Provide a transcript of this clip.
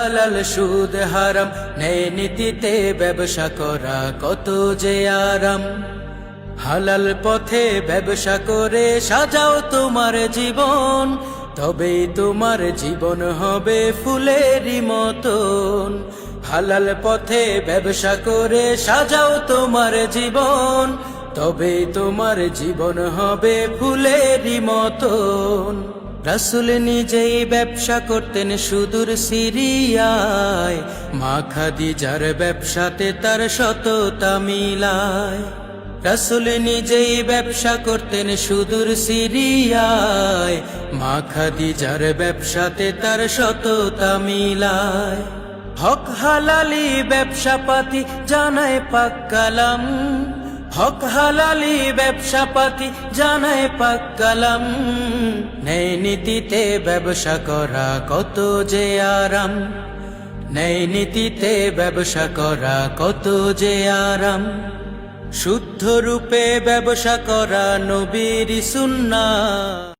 হালাল সুদ হারাম, ন্যায় নীতিতে ব্যবসা করা কত যে আরাম। হালাল পথে ব্যবসা করে সাজাও তোমার জীবন, তবেই তোমার জীবন হবে ফুলেরই মতন। হালাল পথে ব্যবসা করে সাজাও তোমার জীবন, তবেই তোমার জীবন হবে ফুলেরই মতন। রাসূল নিজেই ব্যবসা করতেন সুদূর সিরিয়ায়, মা খাদিজার ব্যবসাতে তার সততা মিলায়। রাসূল নিজেই ব্যবসা করতেন সুদূর সিরিয়ায়, মা খাদিজার ব্যবসাতে তার সততা মিলায়। হক হালালি ব্যবসা পাতি জানায় পাক কালাম, হক হালালি ব্যবসা পাতি জানায় পাক কালাম। ন্যায় নীতিতে ব্যবসা করা কত যে আরাম, ন্যায় নীতিতে ব্যবসা করা কত যে আরাম। শুদ্ধ রূপে ব্যবসা করা নবীর সুন্নাহ।